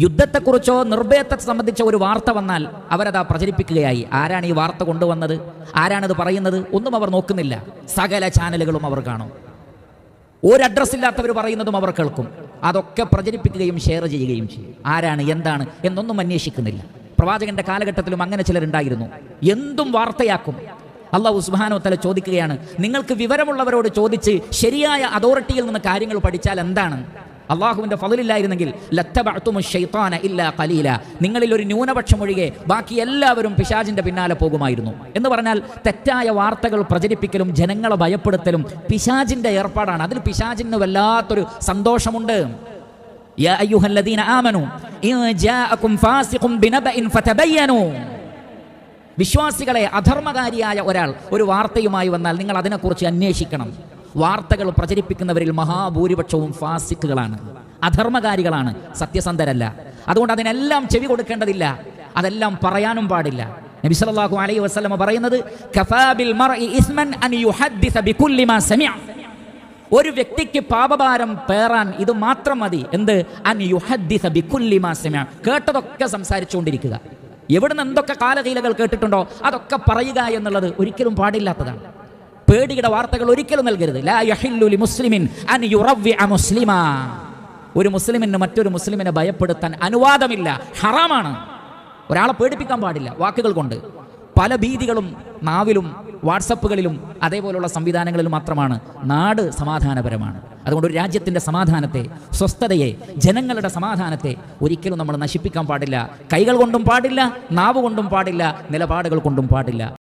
യുദ്ധത്തെക്കുറിച്ചോ നിർഭയത്തെ സംബന്ധിച്ച ഒരു വാർത്ത വന്നാൽ അവരതാ പ്രചരിപ്പിക്കുകയായി. ആരാണ് ഈ വാർത്ത കൊണ്ടുവന്നത്, ആരാണിത് പറയുന്നത്, ഒന്നും അവർ നോക്കുന്നില്ല. സകല ചാനലുകളും അവർ കാണും. ഒരു അഡ്രസ് ഇല്ലാത്തവർ പറയുന്നതും അവർ കേൾക്കും. അതൊക്കെ പ്രചരിപ്പിക്കുകയും ഷെയർ ചെയ്യുകയും ചെയ്യും. ആരാണ്, എന്താണ് എന്നൊന്നും അന്വേഷിക്കുന്നില്ല. പ്രവാചകന്റെ കാലഘട്ടത്തിലും അങ്ങനെ ചിലരുണ്ടായിരുന്നു. എന്തും വാർത്തയാക്കും. അല്ലാഹു സുബ്ഹാനഹു വ തആല ചോദിക്കുകയാണ്, നിങ്ങൾക്ക് വിവരമുള്ളവരോട് ചോദിച്ച് ശരിയായ അതോറിറ്റിയിൽ നിന്ന് കാര്യങ്ങൾ പഠിച്ചാൽ എന്താണ്? അള്ളാഹുവിൻ്റെ ഫളില്ലായിരുന്നെങ്കിൽ ലത്തബഅ്തുമുശ് ശൈത്താന ഇല്ലാ ഖലീല, നിങ്ങളിൽ ഒരു ന്യൂനപക്ഷം ഒഴികെ ബാക്കി എല്ലാവരും പിശാചിൻ്റെ പിന്നാലെ പോകുമായിരുന്നു എന്ന് പറഞ്ഞാൽ തെറ്റായ വാർത്തകൾ പ്രചരിപ്പിക്കലും ജനങ്ങളെ ഭയപ്പെടുത്തലും പിശാചിൻ്റെ ഏർപ്പാടാണ്. അതിൽ പിശാചിന് വല്ലാത്തൊരു സന്തോഷമുണ്ട്. യാ അയ്യുഹല്ലദീന ആമനൂ ഇൻ ജാഅകും ഫാസിഖുൻ ബിനബഇൻ ഫതബയ്യനൂ, വിശ്വാസികളെ, അധർമ്മകാരിയായ ഒരാൾ ഒരു വാർത്തയുമായി വന്നാൽ നിങ്ങൾ അതിനെക്കുറിച്ച് അന്വേഷിക്കണം. വാർത്തകൾ പ്രചരിപ്പിക്കുന്നവരിൽ മഹാഭൂരിപക്ഷവും ഫാസിക്കുകളാണ്, അധർമ്മകാരികളാണ്, സത്യസന്ധരല്ല. അതുകൊണ്ട് അതിനെല്ലാം ചെവി കൊടുക്കേണ്ടതില്ല, അതെല്ലാം പറയാനും പാടില്ല. നബി സല്ലല്ലാഹു അലൈഹി വസല്ലം പറയുന്നത്, കഫാ ബിൽ മർഇ ഇസ്മൻ അൻ യുഹദ്ദിസ ബികുല്ലി മാ സമിഅ, ഒരു വ്യക്തിക്ക് പാപഭാരം പേറാൻ ഇത് മാത്രം മതി. എന്ത്? അൻ യുഹദ്ദിസ ബികുല്ലി മാ സമിഅ, കേട്ടതൊക്കെ സംസാരിച്ചുകൊണ്ടിരിക്കുക. എവിടുന്ന് എന്തൊക്കെ കാലകീലകൾ കേട്ടിട്ടുണ്ടോ അതൊക്കെ പറയുക എന്നുള്ളത് ഒരിക്കലും പാടില്ലാത്തതാണ്. പേടിയുടെ വാർത്തകൾ ഒരിക്കലും നൽകരുത്. ലാ യഹില്ലു ലിമുസ്ലിമിൻ അൻ യുറവ്വിഅ മുസ്ലിമാ, ഒരു മുസ്ലിമിന് മറ്റൊരു മുസ്ലിമിനെ ഭയപ്പെടുത്താൻ അനുവാദമില്ല, ഹറാമാണ്. ഒരാളെ പേടിപ്പിക്കാൻ പാടില്ല വാക്കുകൾ കൊണ്ട്. പല ഭീതികളും നാവിലും വാട്സപ്പുകളിലും അതേപോലുള്ള സംവിധാനങ്ങളിലും മാത്രമാണ്. നാട് സമാധാനപരമാണ്. അതുകൊണ്ട് ഒരു രാജ്യത്തിൻ്റെ സമാധാനത്തെ, സ്വസ്ഥതയെ, ജനങ്ങളുടെ സമാധാനത്തെ ഒരിക്കലും നമ്മൾ നശിപ്പിക്കാൻ പാടില്ല. കൈകൾ കൊണ്ടും പാടില്ല, നാവ് കൊണ്ടും പാടില്ല, നിലപാടുകൾ കൊണ്ടും പാടില്ല.